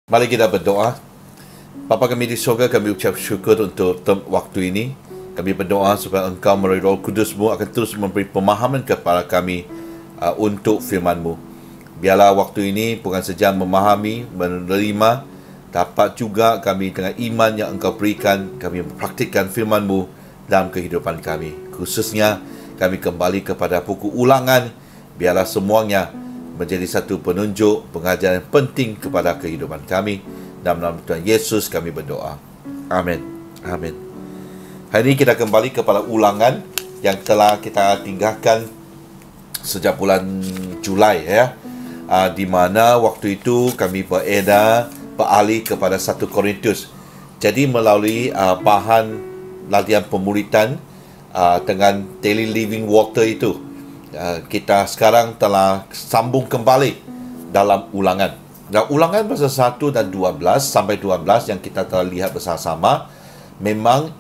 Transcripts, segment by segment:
Mari kita berdoa. Bapa kami di surga, kami ucap syukur untuk waktu ini. Kami berdoa supaya Engkau melalui Roh Kudus-Mu akan terus memberi pemahaman kepada kami untuk firman-Mu. Biarlah waktu ini bukan saja memahami, menerima, dapat juga kami dengan iman yang Engkau berikan, kami mempraktikkan firman-Mu dalam kehidupan kami. Khususnya kami kembali kepada buku Ulangan. Biarlah semuanya menjadi satu penunjuk pengajaran penting kepada kehidupan kami. Dalam nama Tuhan Yesus kami berdoa. Amin. Amin. Hari ini kita kembali kepada Ulangan yang telah kita tinggalkan sejak bulan Julai, di mana waktu itu kami beralih kepada 1 Korintus. Jadi melalui bahan latihan pemuritan dengan daily living water itu, kita sekarang telah sambung kembali dalam Ulangan. Dan Ulangan pasal 1 dan 12 sampai 12 yang kita telah lihat bersama-sama, memang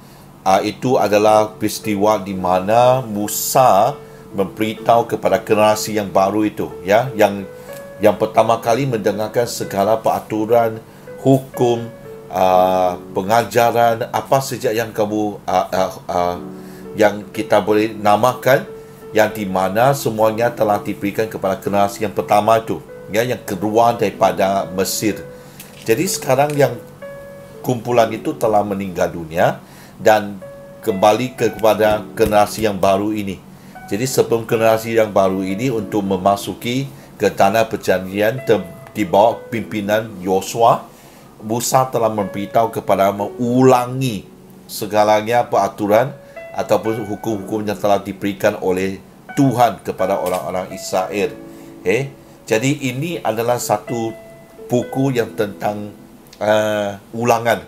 itu adalah peristiwa di mana Musa memberitahu kepada generasi yang baru itu, yang pertama kali mendengarkan segala peraturan, hukum, pengajaran, apa saja yang kamu yang kita boleh namakan, yang di mana semuanya telah diberikan kepada generasi yang pertama itu, yang keluar daripada Mesir. Jadi sekarang yang kumpulan itu telah meninggal dunia dan kembali kepada generasi yang baru ini. Jadi sebelum generasi yang baru ini untuk memasuki ke tanah perjanjian di bawah pimpinan Yosua, Musa telah memberitahu kepada mengulangi segalanya peraturan ataupun hukum-hukum yang telah diberikan oleh Tuhan kepada orang-orang Israel. Jadi ini adalah satu buku yang tentang ulangan.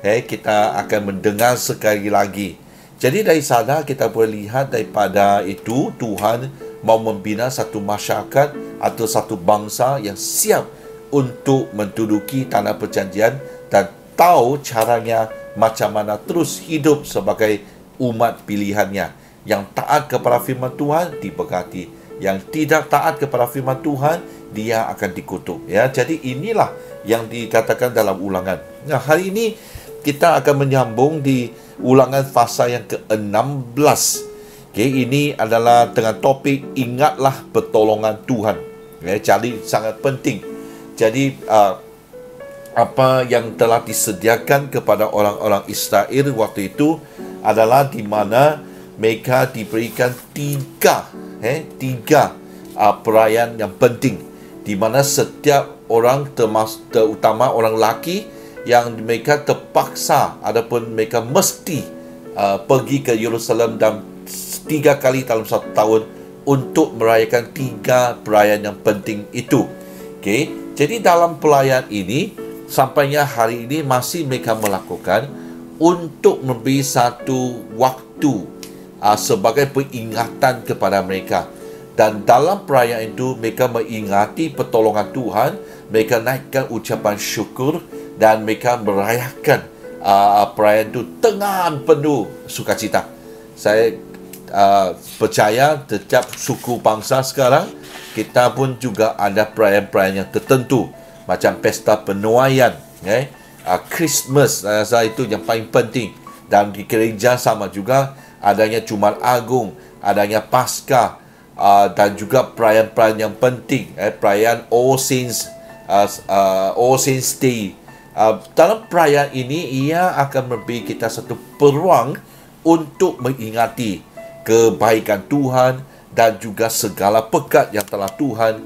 Kita akan mendengar sekali lagi. Jadi dari sana kita boleh lihat daripada itu Tuhan mau membina satu masyarakat atau satu bangsa yang siap untuk menduduki tanah perjanjian dan tahu caranya macam mana terus hidup sebagai umat pilihannya. Yang taat kepada firman Tuhan diberkati, yang tidak taat kepada firman Tuhan dia akan dikutuk. Jadi inilah yang dikatakan dalam Ulangan. Nah, hari ini kita akan menyambung di Ulangan pasal yang ke-16. Ini adalah dengan topik ingatlah pertolongan Tuhan. Jadi sangat penting. Jadi apa yang telah disediakan kepada orang-orang Israel waktu itu adalah di mana mereka diberikan tiga perayaan yang penting, di mana setiap orang, terutama orang lelaki, yang mereka terpaksa ataupun mereka mesti pergi ke Yerusalem dalam 3 kali dalam 1 tahun untuk merayakan 3 perayaan yang penting itu. Jadi dalam perayaan ini sampainya hari ini masih mereka melakukan untuk memberi satu waktu sebagai peringatan kepada mereka. Dan dalam perayaan itu mereka mengingati pertolongan Tuhan, mereka naikkan ucapan syukur dan mereka merayakan perayaan itu dengan penuh sukacita. Saya percaya setiap suku bangsa sekarang kita pun juga ada perayaan-perayaan yang tertentu, macam pesta penuaian, Christmas, saya itu yang paling penting. Dan di gereja sama juga adanya Jumat Agung, adanya Paskah, dan juga perayaan-perayaan yang penting, perayaan All Saints Day. Dalam perayaan ini ia akan memberi kita satu peluang untuk mengingati kebaikan Tuhan dan juga segala berkat yang telah Tuhan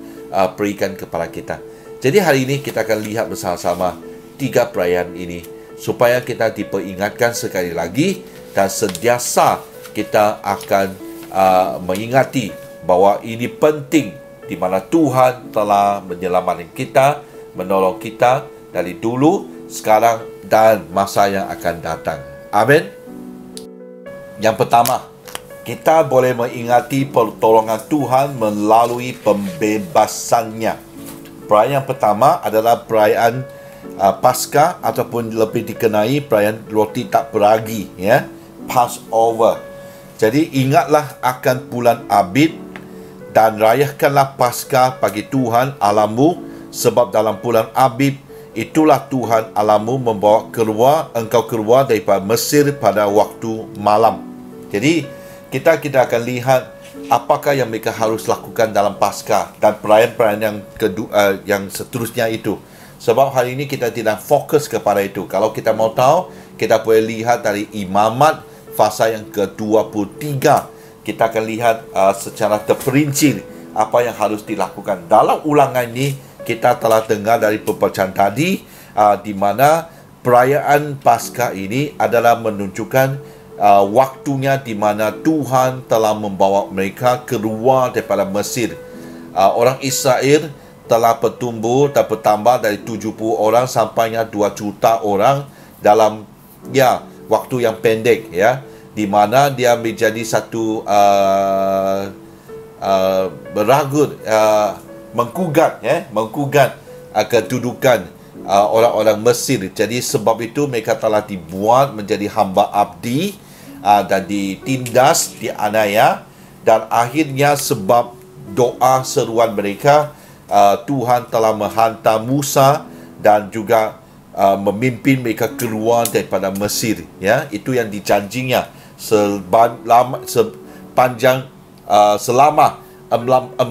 berikan kepada kita. Jadi hari ini kita akan lihat bersama-sama 3 perayaan ini supaya kita diperingatkan sekali lagi dan sentiasa kita akan mengingati bahawa ini penting, di mana Tuhan telah menyelamatkan kita, menolong kita dari dulu, sekarang dan masa yang akan datang. Amin. Yang pertama, kita boleh mengingati pertolongan Tuhan melalui pembebasannya. Perayaan yang pertama adalah perayaan Paskah ataupun lebih dikenali perayaan roti tak beragi, Passover. Jadi ingatlah akan bulan Abib dan rayakanlah Paskah bagi Tuhan Allahmu, sebab dalam bulan Abib itulah Tuhan Allahmu membawa engkau keluar daripada Mesir pada waktu malam. Jadi kita akan lihat apakah yang mereka harus lakukan dalam Paskah dan perayaan-perayaan yang kedua, yang seterusnya itu. Sebab hari ini kita tidak fokus kepada itu. Kalau kita mau tahu, kita boleh lihat dari Imamat pasal yang ke-23. Kita akan lihat secara terperinci apa yang harus dilakukan. Dalam ulangan ini, kita telah dengar dari pembacaan tadi, di mana perayaan Paskah ini adalah menunjukkan waktunya di mana Tuhan telah membawa mereka keluar daripada Mesir. Orang Israel telah bertumbuh dan bertambah dari 70 orang sampainya 2 juta orang dalam waktu yang pendek, di mana dia menjadi satu beragut, menggugat kedudukan orang-orang Mesir. Jadi sebab itu mereka telah dibuat menjadi hamba abdi dan ditindas, dianiaya, dan akhirnya sebab doa seruan mereka, Tuhan telah menghantar Musa dan juga memimpin mereka keluar daripada Mesir. Itu yang dijanjinya sepanjang selama 400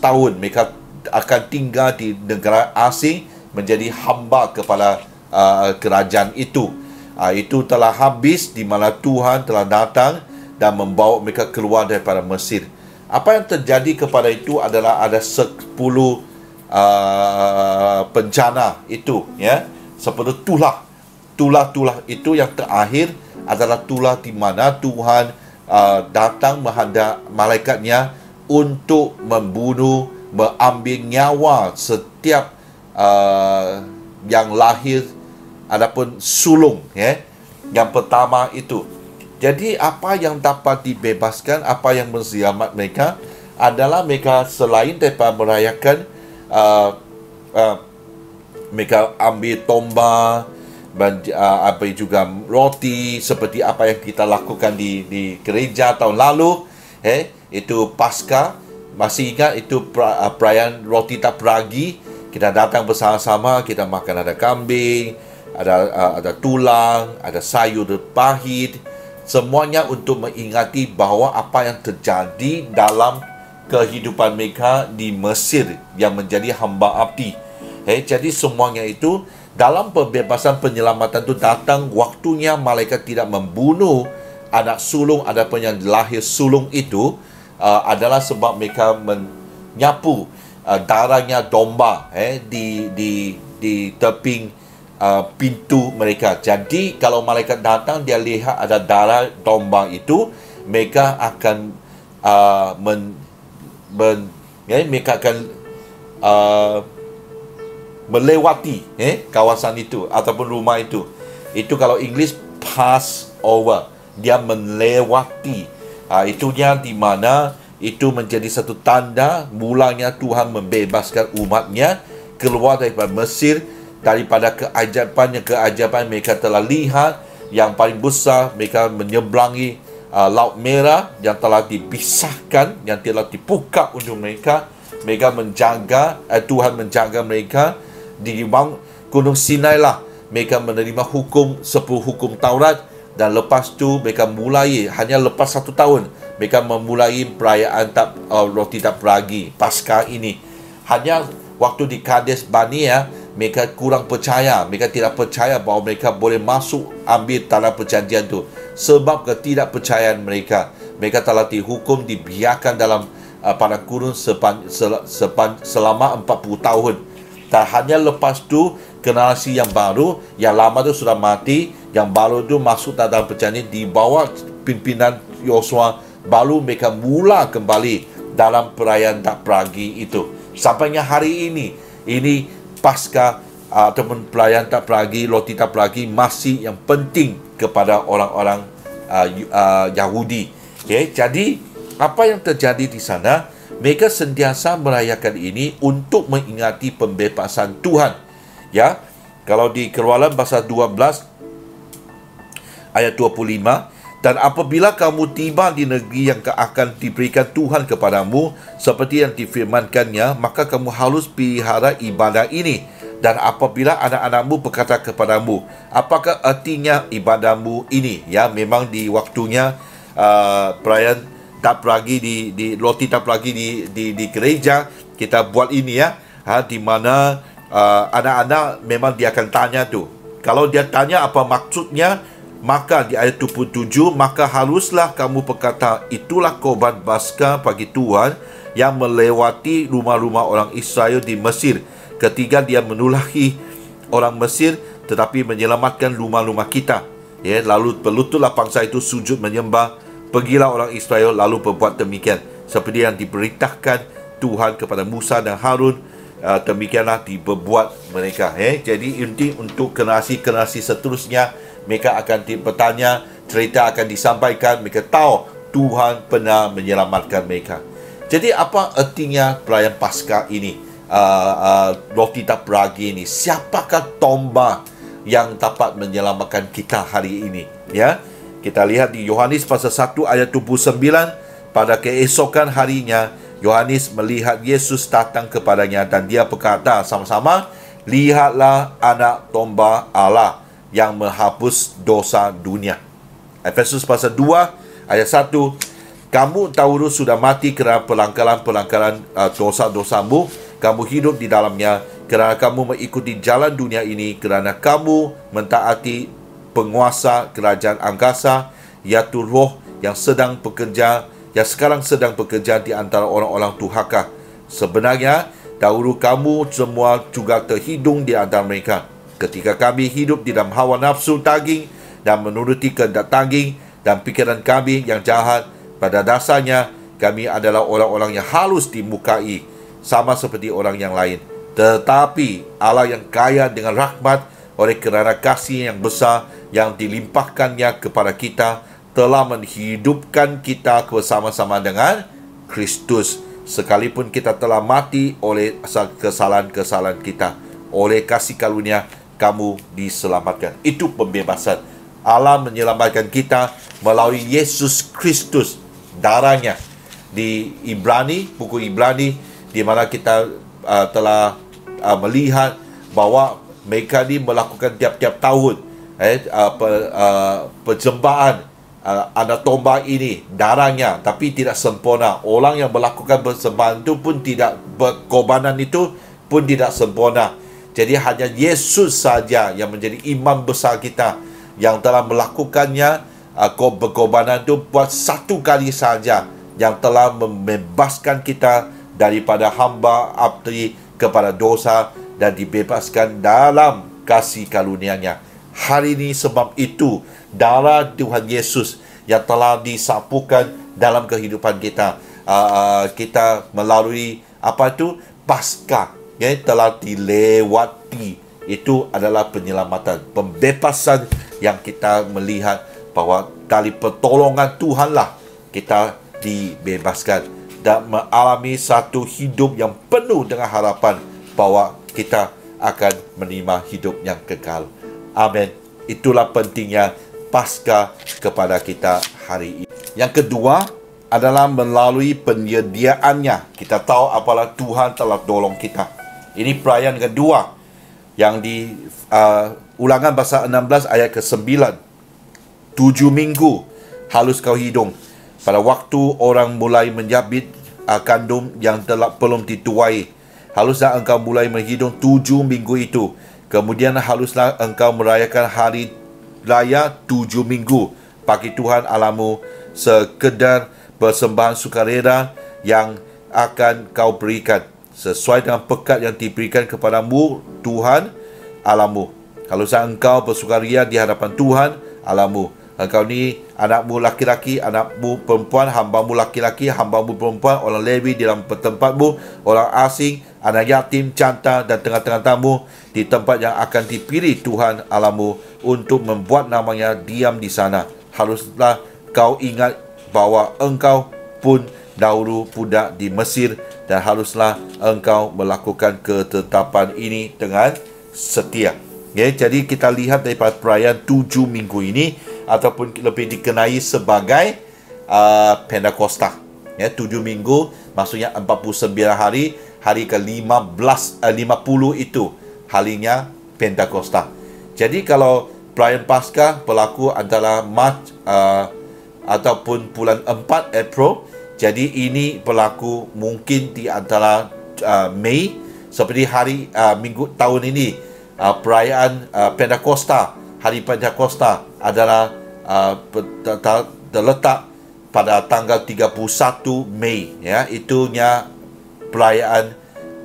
tahun mereka akan tinggal di negara asing, menjadi hamba kepada kerajaan itu. Itu telah habis di mana Tuhan telah datang dan membawa mereka keluar daripada Mesir. Apa yang terjadi kepada itu adalah ada 10 bencana itu, 10 tulah itu yang terakhir adalah tulah di mana Tuhan datang menghadap malaikatnya untuk membunuh, mengambil nyawa setiap yang lahir, adapun sulung, yang pertama itu. Jadi apa yang dapat dibebaskan, apa yang menselamat mereka adalah mereka selain daripada merayakan, mereka ambil tomba, apa juga roti seperti apa yang kita lakukan di gereja tahun lalu, itu Paskah. Masih ingat itu perayaan roti tak peragi? Kita datang bersama-sama, kita makan, ada kambing, ada tulang, ada sayur pahit. Semuanya untuk mengingati bahawa apa yang terjadi dalam kehidupan mereka di Mesir yang menjadi hamba abdi. Jadi semuanya itu dalam pembebasan penyelamatan itu datang waktunya malaikat tidak membunuh anak sulung, adapun yang lahir sulung itu adalah sebab mereka menyapu darahnya domba di teping pintu mereka. Jadi kalau malaikat datang, dia lihat ada darah domba itu, mereka akan mereka akan melewati kawasan itu ataupun rumah itu. Itu kalau English pass over, dia melewati. Itunya di mana itu menjadi satu tanda mulanya Tuhan membebaskan umatnya keluar daripada Mesir, daripada keajaban mereka telah lihat. Yang paling besar, mereka menyeberangi Laut Merah yang telah dipisahkan, yang telah dibuka untuk mereka. Mereka menjaga, Tuhan menjaga mereka. Di Gunung Sinai lah mereka menerima 10 hukum Taurat. Dan lepas tu mereka mulai, hanya lepas 1 tahun, mereka memulai perayaan roti tak peragi, Paskah ini. Hanya waktu di Kades Barnea, mereka kurang percaya. Mereka tidak percaya bahawa mereka boleh masuk ambil tanah perjanjian itu. Sebab ketidakpercayaan mereka, mereka telah dihukum, dibiarkan dalam padang gurun selama 40 tahun. Dan hanya lepas tu generasi yang baru, yang lama tu sudah mati, yang baru tu masuk dalam perjanjian di bawah pimpinan Yosua, baru mereka mula kembali dalam perayaan tak peragi itu. Sampainya hari ini Paskah ataupun perayaan tak peragi, roti tak peragi masih yang penting kepada orang-orang Yahudi. Jadi apa yang terjadi di sana? Mereka sentiasa merayakan ini untuk mengingati pembebasan Tuhan. Kalau di Keluaran pasal 12 ayat 25, dan apabila kamu tiba di negeri yang akan diberikan Tuhan kepadamu seperti yang difirmankannya, maka kamu harus pelihara ibadah ini Dan apabila anak-anakmu berkata kepadamu, apakah artinya ibadahmu ini? Ya, memang di waktunya perayaan Tapragi di roti Tapragi di gereja kita buat ini ya. Di mana anak-anak memang dia akan tanya tu. Kalau dia tanya apa maksudnya, maka di ayat 27, maka haruslah kamu berkata, itulah korban Paskah bagi Tuhan yang melewati rumah-rumah orang Israel di Mesir ketika dia menulahi orang Mesir tetapi menyelamatkan rumah-rumah kita. Ya, lalu berlututlah bangsa itu sujud menyembah. Pergilah orang Israel lalu berbuat demikian seperti yang diberitakan Tuhan kepada Musa dan Harun. Demikianlah diberbuat mereka. Jadi inti untuk generasi-generasi seterusnya, mereka akan bertanya, cerita akan disampaikan, mereka tahu Tuhan pernah menyelamatkan mereka. Jadi apa artinya perayaan Paskah ini? Roti Tapragi ini, siapakah domba yang dapat menyelamatkan kita hari ini? Ya, kita lihat di Yohanes pasal 1 ayat 29, pada keesokan harinya Yohanes melihat Yesus datang kepadanya dan dia berkata sama-sama, lihatlah anak domba Allah yang menghapus dosa dunia. Efesus pasal 2 ayat 1, kamu dahulu sudah mati kerana pelanggaran-pelanggaran dosa-dosamu, kamu hidup di dalamnya kerana kamu mengikuti jalan dunia ini, kerana kamu mentaati penguasa kerajaan angkasa, iaitu roh yang sekarang sedang bekerja di antara orang-orang durhaka. Sebenarnya dahulu kamu semua juga terhidung di antara mereka ketika kami hidup di dalam hawa nafsu daging dan menuruti kehendak daging dan pikiran kami yang jahat. Pada dasarnya kami adalah orang-orang yang halus dimukai sama seperti orang yang lain. Tetapi Allah yang kaya dengan rahmat oleh kerana kasih yang besar yang dilimpahkannya kepada kita, telah menghidupkan kita bersama-sama dengan Kristus, sekalipun kita telah mati oleh kesalahan-kesalahan kita. Oleh kasih karunia kamu diselamatkan. Itu pembebasan. Allah menyelamatkan kita melalui Yesus Kristus, darahnya. Di Ibrani, buku Ibrani, di mana kita telah melihat bahawa mereka ini melakukan tiap-tiap tahun persembahan anak domba ini, darahnya, tapi tidak sempurna. Orang yang melakukan persembahan itu pun tidak, korbanan itu pun tidak sempurna. Jadi hanya Yesus saja yang menjadi imam besar kita, yang telah melakukannya. Berkorbanan itu buat satu kali saja, yang telah membebaskan kita daripada hamba abdi kepada dosa dan dibebaskan dalam kasih karunia-Nya. Hari ini sebab itu darah Tuhan Yesus yang telah disapukan dalam kehidupan kita, kita melalui Paskah, telah dilewati. Itu adalah penyelamatan, pembebasan yang kita melihat bahawa dari pertolongan Tuhanlah kita dibebaskan dan mengalami satu hidup yang penuh dengan harapan bahawa kita akan menerima hidup yang kekal. Amin. Itulah pentingnya Paskah kepada kita hari ini. Yang kedua adalah melalui penyediaannya. Kita tahu apalah Tuhan telah tolong kita. Ini perayaan kedua yang di Ulangan pasal 16 ayat ke-9. 7 minggu halus kau hidung. Pada waktu orang mulai menjabit kandum yang telah belum dituai, haluslah engkau mulai menghidung 7 minggu itu. Kemudian haluslah engkau merayakan hari raya 7 minggu bagi Tuhan Allahmu, sekedar persembahan sukarela yang akan kau berikan sesuai dengan pekat yang diberikan kepadamu Tuhan Allahmu. Haluslah engkau bersukaria di hadapan Tuhan Allahmu. Engkau ni anakmu laki-laki, anakmu perempuan, hambamu laki-laki, hambamu perempuan, orang Lewi di dalam tempatmu, orang asing, anak yatim, canta dan tengah-tengah tamu di tempat yang akan dipilih Tuhan Allahmu untuk membuat namanya diam di sana. Haruslah kau ingat bahawa engkau pun dahulu budak di Mesir, dan haruslah engkau melakukan ketetapan ini dengan setia. Jadi kita lihat daripada perayaan 7 minggu ini, ataupun lebih dikenai sebagai Pentakosta. 7 minggu maksudnya 49 hari. Hari ke-50 itu harinya Pentakosta. Jadi kalau perayaan Paskah berlaku antara Mac ataupun bulan 4 April, jadi ini berlaku mungkin di antara Mei, seperti hari minggu tahun ini perayaan Pentakosta, hari Pentakosta adalah terletak pada tanggal 31 Mei, ya. Itunya perayaan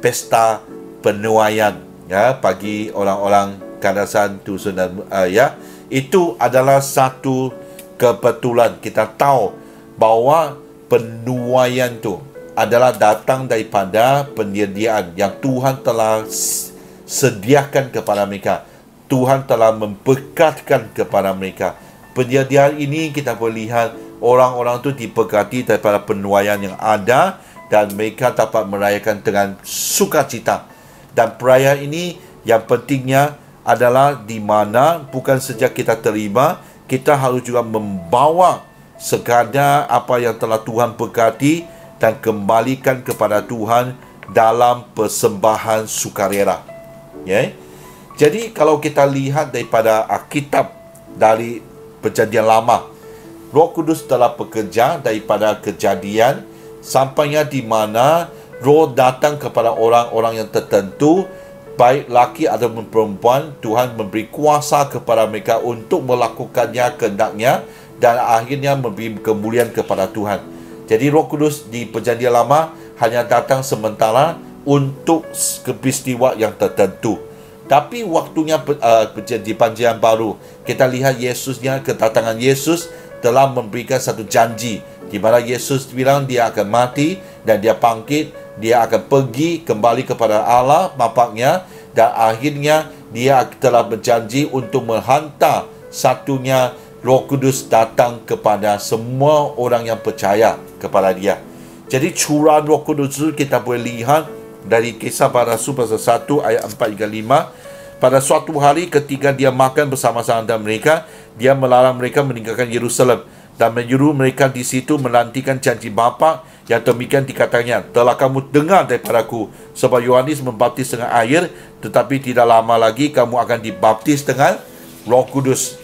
pesta penuaian, ya, bagi orang-orang Kadasan Dusun dan ya. Itu adalah satu kebetulan. Kita tahu bahawa penuaian itu adalah datang daripada penyediaan yang Tuhan telah sediakan kepada mereka. Tuhan telah memberkatkan kepada mereka. Penyediaan ini kita boleh lihat orang-orang itu diberkati daripada penuaian yang ada, dan mereka dapat merayakan dengan sukacita. Dan perayaan ini yang pentingnya adalah di mana bukan sejak kita terima, kita harus juga membawa sekadar apa yang telah Tuhan berkati dan kembalikan kepada Tuhan dalam persembahan sukarela. Ya. Jadi kalau kita lihat daripada Alkitab dari Perjanjian Lama, Roh Kudus telah bekerja daripada Kejadian sampainya di mana Roh datang kepada orang-orang yang tertentu, baik laki ataupun perempuan. Tuhan memberi kuasa kepada mereka untuk melakukannya kehendaknya, dan akhirnya memberi kemuliaan kepada Tuhan. Jadi Roh Kudus di Perjanjian Lama hanya datang sementara untuk peristiwa yang tertentu. Tapi waktunya di Perjanjian Baru, kita lihat Yesusnya, kedatangan Yesus telah memberikan satu janji, di mana Yesus bilang dia akan mati dan dia bangkit, dia akan pergi kembali kepada Allah Bapaknya, dan akhirnya dia telah berjanji untuk menghantar satunya Roh Kudus datang kepada semua orang yang percaya kepada dia. Jadi curahan Roh Kudus itu kita boleh lihat dari Kisah Para Rasul pasal 1 ayat 4 hingga 5. Pada suatu hari ketika dia makan bersama-sama dengan mereka, dia melarang mereka meninggalkan Yerusalem dan menyuruh mereka di situ menantikan janji Bapa yang demikian dikatanya, telah kamu dengar daripadaku, sebab Yohanes membaptis dengan air, tetapi tidak lama lagi kamu akan dibaptis dengan Roh Kudus.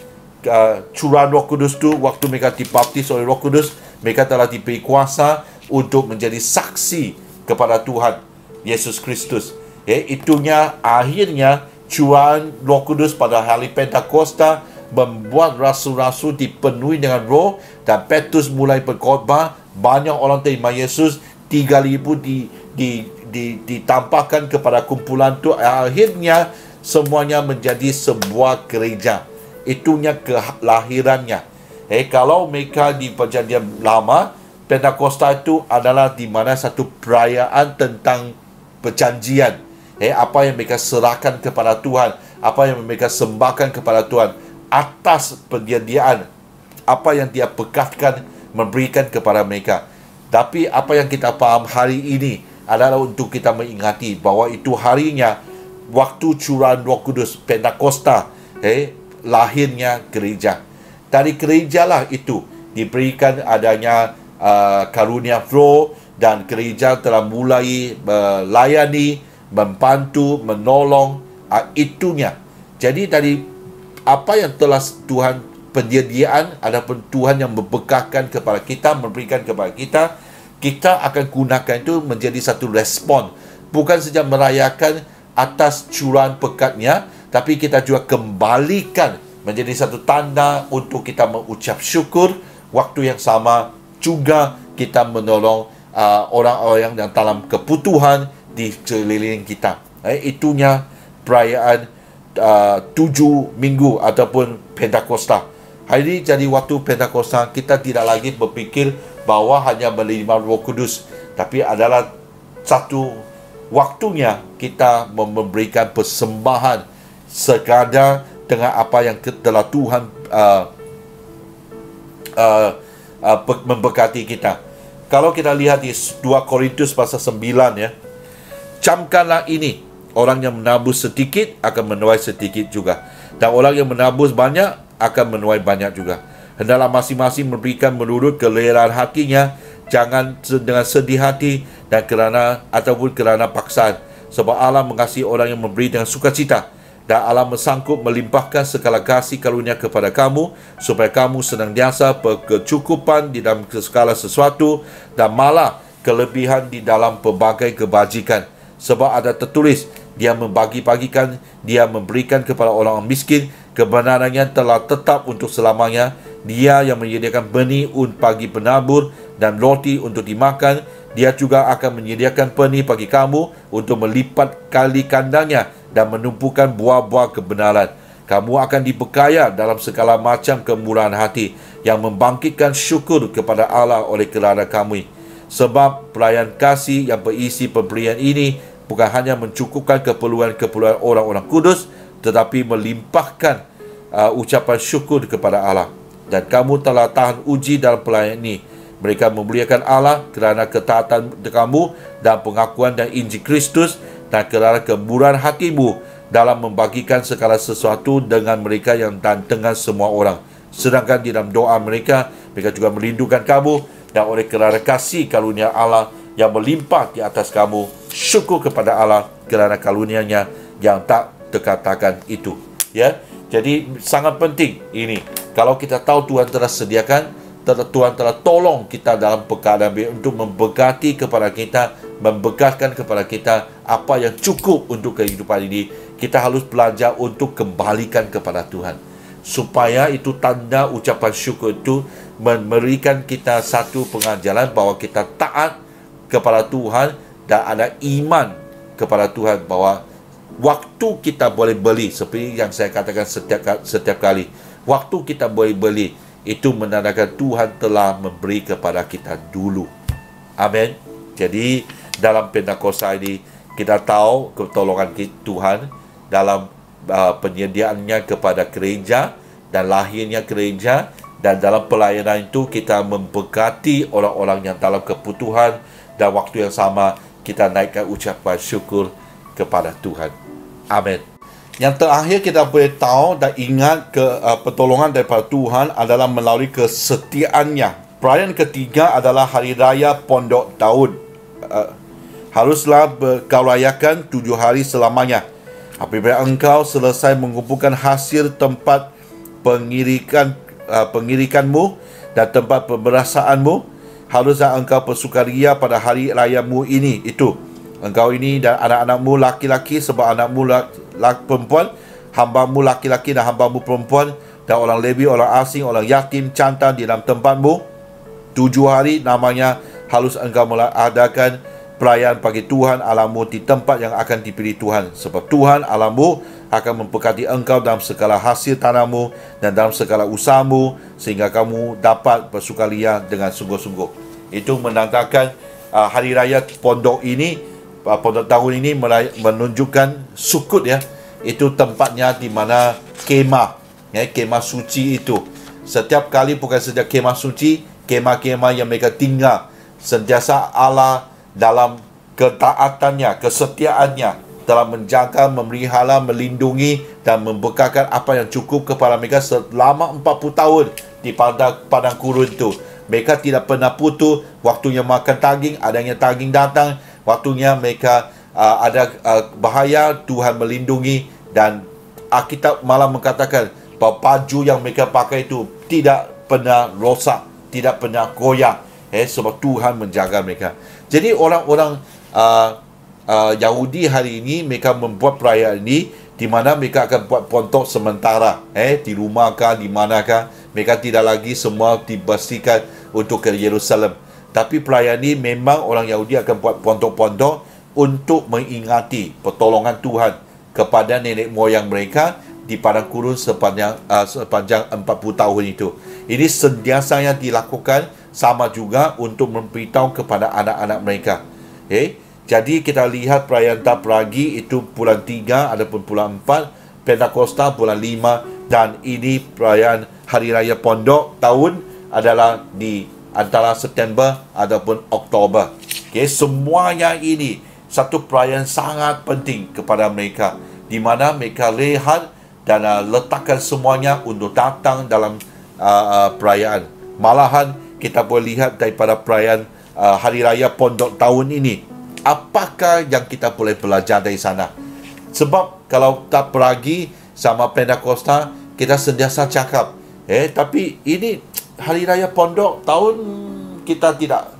Curahan Roh Kudus itu, waktu mereka dibaptis oleh Roh Kudus, mereka telah diberi kuasa untuk menjadi saksi kepada Tuhan Yesus Kristus. Itunya akhirnya curahan Roh Kudus pada hari Pentakosta membuat rasul-rasul dipenuhi dengan Roh, dan Petrus mulai berkhotbah. Banyak orang terima Yesus, 3,000 ditampakkan kepada kumpulan itu. Akhirnya semuanya menjadi sebuah gereja. Itunya kelahirannya. Kalau mereka di Perjanjian Lama, Pentakosta itu adalah di mana satu perayaan tentang perjanjian. Apa yang mereka serahkan kepada Tuhan, apa yang mereka sembahkan kepada Tuhan atas penyediaan apa yang dia berkatkan memberikan kepada mereka. Tapi apa yang kita faham hari ini adalah untuk kita mengingati bahawa itu harinya waktu curahan Roh Kudus, Pentakosta, lahirnya gereja. Dari gerejalah itu diberikan adanya karunia Roh, dan gereja telah mulai melayani, membantu, menolong. Itunya. Jadi dari apa yang telah Tuhan penyediaan, adapun Tuhan yang memberkatkan kepada kita, memberikan kepada kita, kita akan gunakan itu menjadi satu respon. Bukan saja merayakan atas curahan berkatnya, tapi kita juga kembalikan menjadi satu tanda untuk kita mengucap syukur. Waktu yang sama juga kita menolong orang-orang yang dalam kebutuhan di sekeliling kita. Itunya perayaan 7 minggu ataupun Pentakosta. Hari ini jadi waktu Pentakosta, kita tidak lagi berfikir bahawa hanya menerima Roh Kudus, tapi adalah satu waktunya kita memberikan persembahan sekadar dengan apa yang telah Tuhan memberkati kita. Kalau kita lihat di 2 Korintus pasal 9, ya, camkanlah ini, orang yang menabur sedikit akan menuai sedikit juga, dan orang yang menabur banyak akan menuai banyak juga. Hendaklah masing-masing memberikan menurut keleraan hatinya, jangan dengan sedih hati dan kerana paksaan, sebab Allah mengasihi orang yang memberi dengan sukacita. Dan Allah bersanggup melimpahkan segala kasih karunia kepada kamu, supaya kamu senantiasa berkecukupan di dalam segala sesuatu, dan malah kelebihan di dalam pelbagai kebajikan. Sebab ada tertulis, Dia membagi-bagikan, Dia memberikan kepada orang miskin, kebenarannya telah tetap untuk selamanya. Dia yang menyediakan benih bagi penabur dan roti untuk dimakan. Dia juga akan menyediakan benih bagi kamu untuk melipat kali kandangnya dan menumpukan buah-buah kebenaran. Kamu akan diberkaya dalam segala macam kemurahan hati, yang membangkitkan syukur kepada Allah oleh kerana kami. Sebab pelayan kasih yang berisi pemberian ini bukan hanya mencukupkan keperluan-keperluan orang-orang kudus, tetapi melimpahkan ucapan syukur kepada Allah. Dan kamu telah tahan uji dalam pelayan ini. Mereka memuliakan Allah kerana ketaatan kamu dan pengakuan dan Injil Kristus, dan kerana kemurahan hatimu dalam membagikan segala sesuatu dengan mereka dan dengan semua orang. Sedangkan di dalam doa mereka juga merindukan kamu, dan oleh kerana kasih karunia Allah yang melimpah di atas kamu, syukur kepada Allah kerana karunia-Nya yang tak terkatakan itu. Ya, jadi sangat penting ini. Kalau kita tahu Tuhan telah sediakan, Tuhan telah tolong kita dalam perkara untuk memberkati kepada kita, membekaskan kepada kita apa yang cukup untuk kehidupan ini. Kita harus belajar untuk kembalikan kepada Tuhan, supaya itu tanda ucapan syukur itu memberikan kita satu pengajaran bahawa kita taat kepada Tuhan dan ada iman kepada Tuhan, bahawa waktu kita boleh beli, seperti yang saya katakan setiap kali, waktu kita boleh beli, itu menandakan Tuhan telah memberi kepada kita dulu. Amin. Jadi dalam Pentakosta ini kita tahu pertolongan Tuhan dalam penyediaannya kepada gereja dan lahirnya gereja, dan dalam pelayanan itu kita memberkati orang-orang yang dalam kebutuhan, dan waktu yang sama kita naikkan ucapan syukur kepada Tuhan. Amin. Yang terakhir kita boleh tahu dan ingat pertolongan daripada Tuhan adalah melalui kesetiaannya. Perayaan ketiga adalah Hari Raya Pondok Daun. Haruslah kau rayakan 7 hari selamanya. Apabila engkau selesai mengumpulkan hasil tempat pengirikanmu dan tempat pemberasaanmu, haruslah engkau bersukaria pada hari rayamu ini. Engkau ini dan anak-anakmu laki-laki, sebab anakmu perempuan, hambamu laki-laki dan hambamu perempuan, dan orang Lewi, orang asing, orang yatim, cantan di dalam tempatmu. 7 hari namanya harus engkau mengadakan perayaan bagi Tuhan Allahmu di tempat yang akan dipilih Tuhan. Sebab Tuhan Allahmu akan memberkati engkau dalam segala hasil tanahmu dan dalam segala usahamu, sehingga kamu dapat bersukaria dengan sungguh-sungguh. Itu menandakan hari raya pondok ini, Pondok Daun ini menunjukkan Sukut, ya. Itu tempatnya di mana kemah, ya, kemah suci itu. Setiap kali, bukan saja kemah suci, kemah-kemah yang mereka tinggal, sentiasa Allah dalam ketaatannya, kesetiaannya, dalam menjaga, memelihara, melindungi dan membekalkan apa yang cukup kepada mereka selama 40 tahun di padang gurun itu. Mereka tidak pernah putus. Waktunya makan daging, adanya daging datang. Waktunya mereka ada bahaya, Tuhan melindungi. Dan Alkitab malah mengatakan bahawa baju yang mereka pakai itu tidak pernah rosak, tidak pernah goyah, sebab Tuhan menjaga mereka. Jadi orang-orang Yahudi hari ini, mereka membuat perayaan ini di mana mereka akan buat pondok sementara, di rumahkah, di manakah. Mereka tidak lagi semua dibersihkan untuk ke Yerusalem. Tapi perayaan ini memang orang Yahudi akan buat pondok-pondok untuk mengingati pertolongan Tuhan kepada nenek moyang mereka di padang gurun sepanjang 40 tahun itu. Ini sentiasa dilakukan, sama juga untuk memberitahu kepada anak-anak mereka. Jadi kita lihat perayaan Tabragi itu bulan 3 ataupun bulan 4, Pentakosta bulan 5, dan ini perayaan Hari Raya Pondok Tahun adalah di antara September ataupun Oktober. Semuanya ini satu perayaan sangat penting kepada mereka, di mana mereka rehat dan letakkan semuanya untuk datang dalam perayaan. Malahan kita boleh lihat daripada perayaan Hari Raya Pondok Tahun ini, apakah yang kita boleh belajar dari sana? Sebab kalau tak pergi sama Pentakosta, kita sentiasa cakap, tapi ini Hari Raya Pondok tahun kita tidak,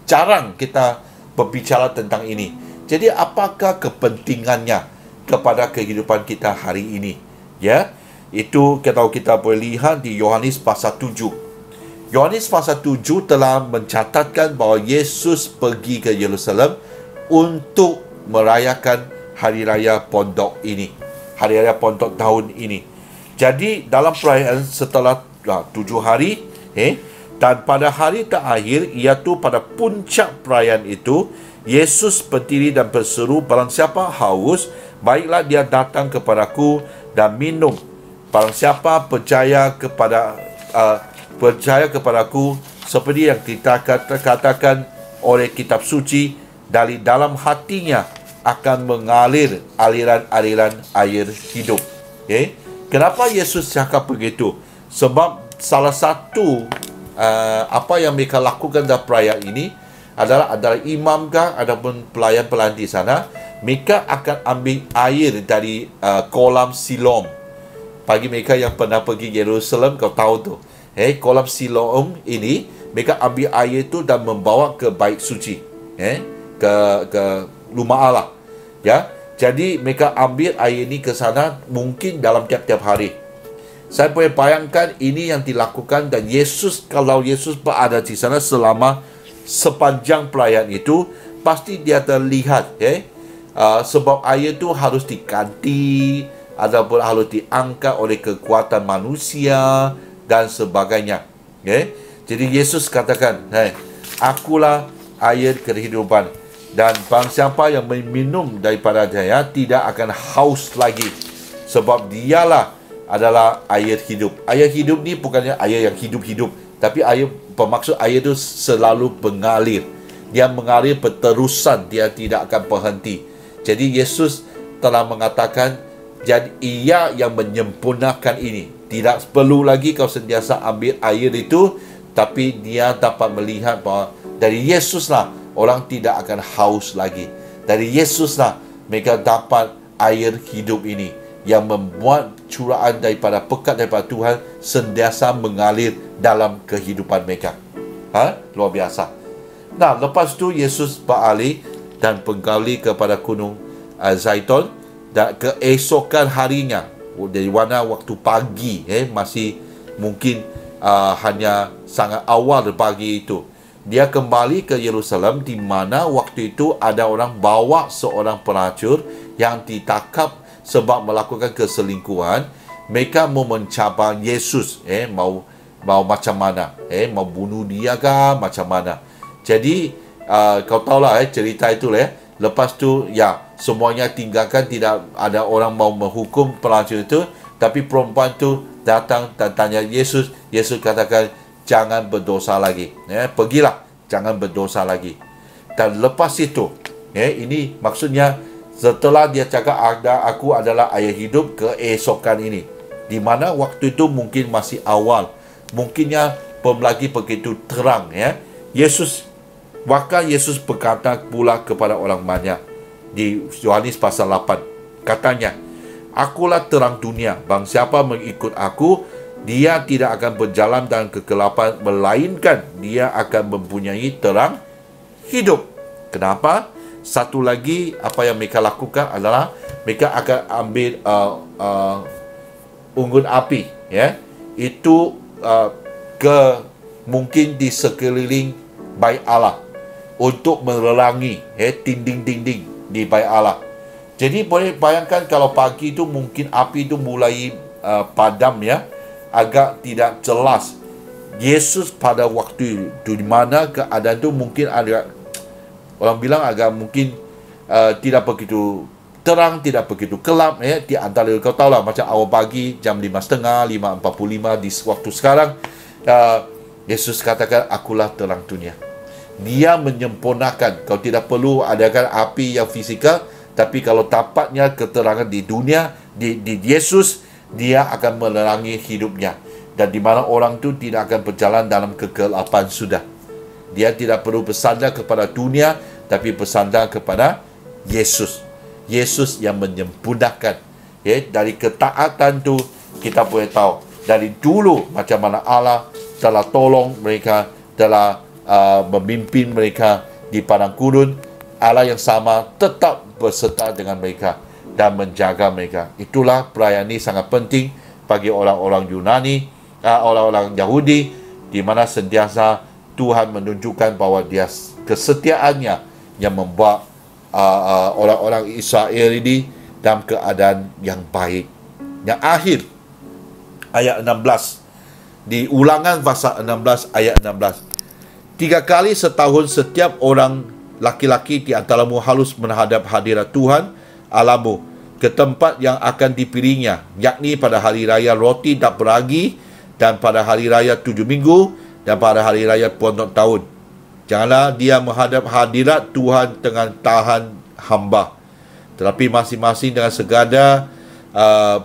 jarang kita berbicara tentang ini. Jadi apakah kepentingannya kepada kehidupan kita hari ini? Ya, itu kalau kita boleh lihat di Yohanes pasal 7. Yohanes pasal 7 telah mencatatkan bahawa Yesus pergi ke Yerusalem untuk merayakan Hari Raya Pondok ini. Hari Raya Pondok tahun ini. Jadi dalam perayaan setelah 7 hari, dan pada hari terakhir, iaitu pada puncak perayaan itu, Yesus berdiri dan berseru, barang siapa haus, baiklah dia datang kepadaku dan minum. Barang siapa percaya kepadaku, seperti yang kita katakan oleh kitab suci, dari dalam hatinya akan mengalir aliran-aliran air hidup. Kenapa Yesus cakap begitu? Sebab salah satu apa yang mereka lakukan dalam perayaan ini adalah imamkah ataupun pelayan-pelayan di sana, mereka akan ambil air dari kolam Siloam. Bagi mereka yang pernah pergi Yerusalem, kau tahu tu, kolam Siloam ini, mereka ambil air itu dan membawa ke bait suci, ke rumah Allah. Ya, jadi mereka ambil air ini ke sana mungkin dalam tiap-tiap hari. Saya boleh bayangkan ini yang dilakukan, dan kalau Yesus berada di sana selama sepanjang perayaan itu, pasti dia terlihat, sebab air itu harus diganti ataupun harus diangkat oleh kekuatan manusia dan sebagainya. Jadi Yesus katakan, akulah air kehidupan, dan barang siapa yang minum daripada dia tidak akan haus lagi, sebab dialah adalah air hidup. Air hidup ni bukannya air yang hidup-hidup, tapi bermaksud air itu selalu mengalir. Dia mengalir berterusan, dia tidak akan berhenti. Jadi Yesus telah mengatakan, jadi ia yang menyempurnakan ini. Tidak perlu lagi kau sentiasa ambil air itu, tapi dia dapat melihat bahawa dari Yesuslah orang tidak akan haus lagi. Dari Yesuslah mereka dapat air hidup ini, yang membuat curahan daripada pekat daripada Tuhan sentiasa mengalir dalam kehidupan mereka. Luar biasa. Nah, lepas tu Yesus beralih dan pergi kepada Gunung Zaitun, dan keesokan harinya, dari mana waktu pagi, masih mungkin hanya sangat awal pagi itu, dia kembali ke Yerusalem, di mana waktu itu ada orang bawa seorang pelacur yang ditangkap sebab melakukan keselingkuhan. Mereka mau mencabar Yesus, mau macam mana, mau bunuh dia kah, macam mana. Jadi kau tahulah cerita itu lah. Lepas tu semuanya tinggalkan, tidak ada orang mau menghukum pelacur itu, tapi perempuan tu datang dan tanya Yesus. Yesus katakan, jangan berdosa lagi, pergilah, jangan berdosa lagi. Dan lepas itu, ini maksudnya setelah dia cakap aku adalah air hidup, keesokan ini, di mana waktu itu mungkin masih awal, mungkinnya belum lagi begitu terang, Maka Yesus berkata pula kepada orang banyak di Yohanes pasal 8, katanya, akulah terang dunia, barang siapa mengikut aku, dia tidak akan berjalan dalam kegelapan, melainkan dia akan mempunyai terang hidup. Kenapa? Satu lagi apa yang mereka lakukan adalah mereka akan ambil unggun api, itu mungkin di sekeliling bait Allah untuk menerangi dinding-dinding di bait Allah. Jadi boleh bayangkan kalau pagi itu mungkin api itu mulai padam, agak tidak jelas. Yesus pada waktu itu, di mana keadaan itu mungkin ada, orang bilang agak mungkin tidak begitu terang, tidak begitu gelap, di antara, kau tahu lah, macam awal pagi jam 5.30, 5.45 di waktu sekarang, Yesus katakan, akulah terang dunia. Dia menyempurnakan. Kau tidak perlu adakan api yang fizikal, tapi kalau dapatnya keterangan di dunia, di Yesus, dia akan menerangi hidupnya. Dan di mana orang itu tidak akan berjalan dalam kegelapan sudah. Dia tidak perlu bersandar kepada dunia, tapi bersandar kepada Yesus. Yesus yang menyempurnakan. Dari ketaatan tu kita boleh tahu dari dulu macam mana Allah telah tolong mereka, telah memimpin mereka di padang gurun. Allah yang sama tetap berserta dengan mereka dan menjaga mereka. Itulah perayaan ini sangat penting bagi orang-orang Yunani, orang-orang Yahudi, di mana sentiasa Tuhan menunjukkan bahawa dia kesetiaannya yang membuat orang-orang Israel ini dalam keadaan yang baik. Yang akhir, ayat 16, di Ulangan pasal 16 ayat 16, 3 kali setahun setiap orang laki-laki di antaramu harus menghadap hadirat Tuhan Allahmu ke tempat yang akan dipilihnya, yakni pada hari raya roti tak beragi, dan pada hari raya 7 minggu, dan pada hari raya pondok tahun. Janganlah dia menghadap hadirat Tuhan dengan tahan hamba, tetapi masing-masing dengan segala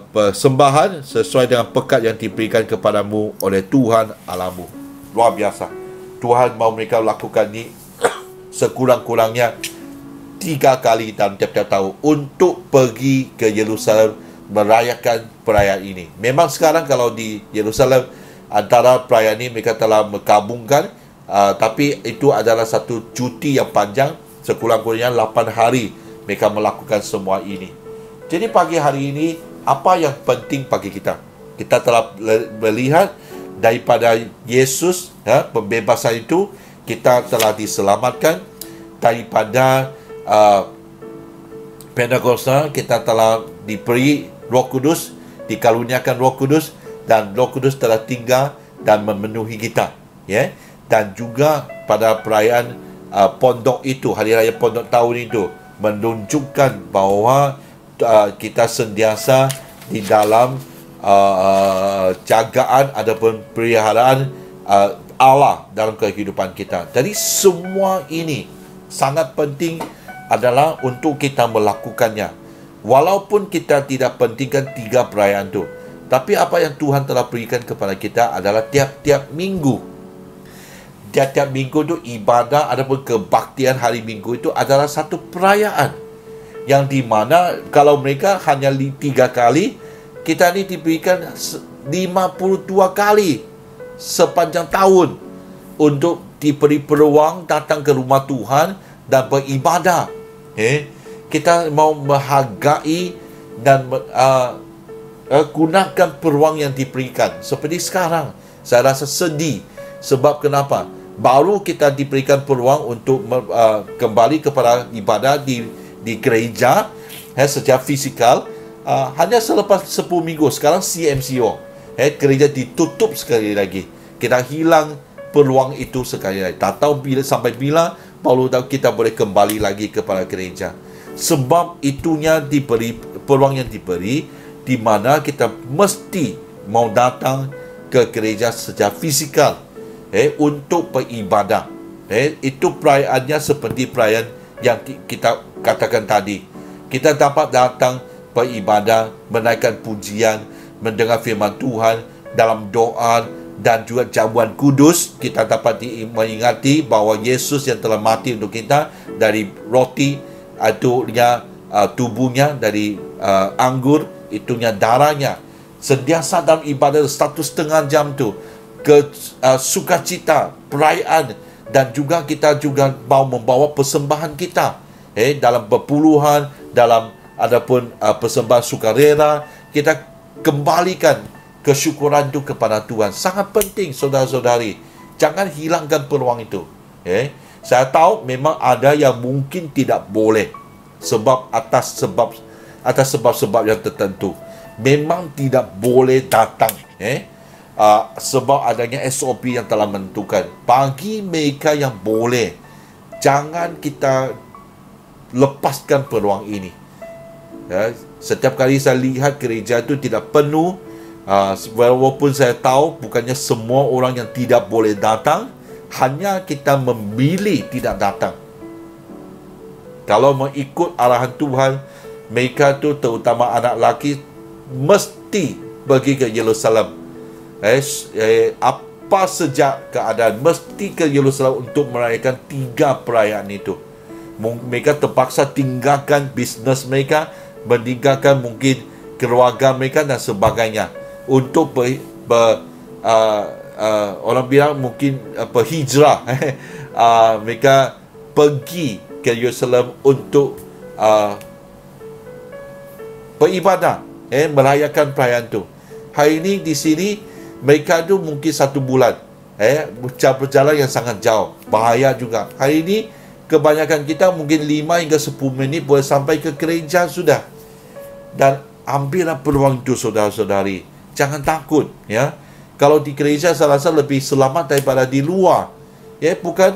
persembahan sesuai dengan pekat yang diberikan kepadamu oleh Tuhan Allahmu. Luar biasa. Tuhan mahu mereka lakukan ini sekurang-kurangnya 3 kali dalam tiap-tiap tahun untuk pergi ke Yerusalem merayakan perayaan ini. Memang sekarang kalau di Yerusalem antara perayaan ini mereka telah menggabungkan, tapi itu adalah satu cuti yang panjang, sekurang-kurangnya 8 hari mereka melakukan semua ini. Jadi pagi hari ini, apa yang penting bagi kita? Kita telah melihat daripada Yesus, pembebasan itu, kita telah diselamatkan daripada Pentakosta. Kita telah diberi Roh Kudus, dikaruniakan Roh Kudus, dan Roh Kudus telah tinggal dan memenuhi kita. Dan juga pada perayaan pondok itu, hari raya pondok tahun itu, menunjukkan bahawa kita sentiasa di dalam jagaan ataupun peliharaan Allah dalam kehidupan kita. Jadi semua ini sangat penting adalah untuk kita melakukannya. Walaupun kita tidak pentingkan 3 perayaan itu, tapi apa yang Tuhan telah berikan kepada kita adalah tiap-tiap minggu. Tiap-tiap minggu itu ibadah ataupun kebaktian hari minggu itu adalah satu perayaan yang di mana kalau mereka hanya 3 kali, kita ini diberikan 52 kali sepanjang tahun untuk diberi peluang datang ke rumah Tuhan dan beribadah. Kita mau menghargai dan gunakan peluang yang diberikan. Seperti sekarang, saya rasa sedih. Sebab kenapa? Baru kita diberikan peluang untuk kembali kepada ibadah di gereja secara fisikal hanya selepas 10 minggu. Sekarang CMCO, gereja ditutup sekali lagi. Kita hilang peluang itu sekali lagi. Tak tahu sampai bila baru kita boleh kembali lagi kepada gereja. Sebab itunya diberi peluang yang diberi, di mana kita mesti mau datang ke gereja secara fisikal untuk beribadah. Itu perayaannya seperti perayaan yang kita katakan tadi. Kita dapat datang beribadah, menaikkan pujian, mendengar firman Tuhan dalam doa dan juga jamuan kudus. Kita dapat mengingati bahawa Yesus yang telah mati untuk kita, dari roti itunya tubuhnya, dari anggur itunya darahnya. Sentiasa dalam ibadah 1,5 jam tu ke sukacita, perayaan, dan juga kita juga mau membawa persembahan kita dalam berpuluhan, dalam adapun persembahan sukarela, kita kembalikan kesyukuran itu kepada Tuhan. Sangat penting, saudara-saudari. Jangan hilangkan peluang itu. Saya tahu memang ada yang mungkin tidak boleh atas sebab-sebab yang tertentu. Memang tidak boleh datang. Sebab adanya SOP yang telah menentukan. Bagi mereka yang boleh, jangan kita lepaskan peluang ini. Setiap kali saya lihat gereja itu tidak penuh, walaupun saya tahu bukannya semua orang yang tidak boleh datang, hanya kita memilih tidak datang. Kalau mengikut arahan Tuhan, mereka itu terutama anak lelaki mesti pergi ke Yerusalem. Apa sejak keadaan mesti ke Yerusalem untuk merayakan 3 perayaan itu. Mereka terpaksa tinggalkan bisnes mereka, meninggalkan mungkin keluarga mereka dan sebagainya untuk orang bilang mungkin berhijrah. Mereka pergi ke Yerusalem untuk beribadah, merayakan perayaan tu. Hari ini di sini mereka tu mungkin 1 bulan, berjalan yang sangat jauh, bahaya juga. Hari ini kebanyakan kita mungkin 5 hingga 10 minit boleh sampai ke gereja sudah. Dan ambillah peluang itu, saudara-saudari. Jangan takut, ya. Kalau di gereja saya rasa lebih selamat daripada di luar. Bukan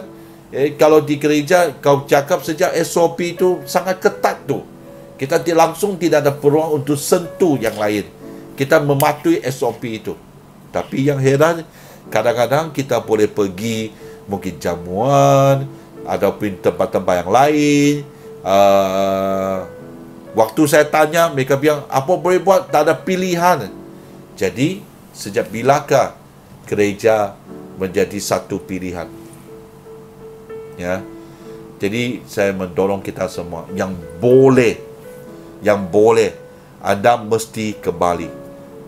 kalau di gereja kau cakap sejak SOP itu sangat ketat tu. Kita langsung tidak ada peluang untuk sentuh yang lain. Kita mematuhi SOP itu. Tapi yang heran, kadang-kadang kita boleh pergi mungkin jamuan ataupun tempat-tempat yang lain. Waktu saya tanya, mereka bilang, apa boleh buat? Tak ada pilihan. Jadi, sejak bilakah gereja menjadi satu pilihan? Ya. Jadi, saya mendorong kita semua. Yang boleh, anda mesti kembali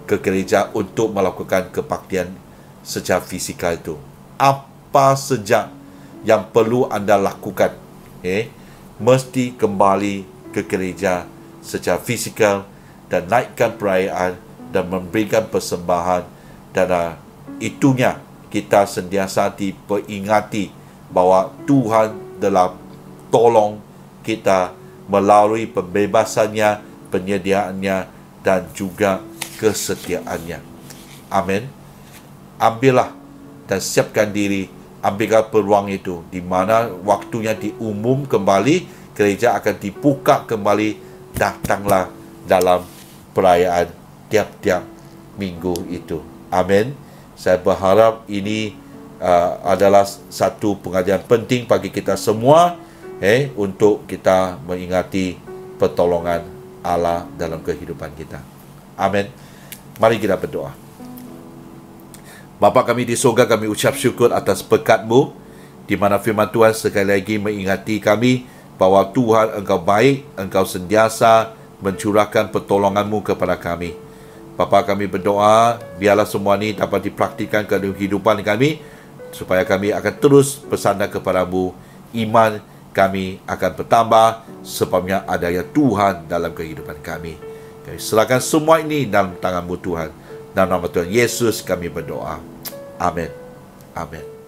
ke gereja untuk melakukan kebaktian secara fizikal itu. Apa saja yang perlu anda lakukan, mesti kembali ke gereja secara fizikal dan naikkan perayaan dan memberikan persembahan. Dan itunya kita sentiasa diperingati bahawa Tuhan telah tolong kita melalui pembebasannya, penyediaannya dan juga kesetiaannya. Amin. Ambillah dan siapkan diri, ambilkan peluang itu, di mana waktunya diumum kembali, gereja akan dibuka kembali. Datanglah dalam perayaan tiap-tiap minggu itu. Amin. Saya berharap ini adalah satu pengajaran penting bagi kita semua, untuk kita mengingati pertolongan Allah dalam kehidupan kita. Amin. Mari kita berdoa. Bapa kami di surga, kami ucap syukur atas berkat-Mu, di mana firman Tuhan sekali lagi mengingati kami bahawa Tuhan Engkau baik, Engkau sentiasa mencurahkan pertolongan-Mu kepada kami. Bapa kami berdoa, biarlah semua ini dapat dipraktikkan ke dalam kehidupan kami, supaya kami akan terus bersandar kepada-Mu. Iman kami akan bertambah sebabnya adanya Tuhan dalam kehidupan kami. Kami serahkan semua ini dalam tangan-Mu Tuhan. Dalam nama Tuhan Yesus kami berdoa. Amin. Amin.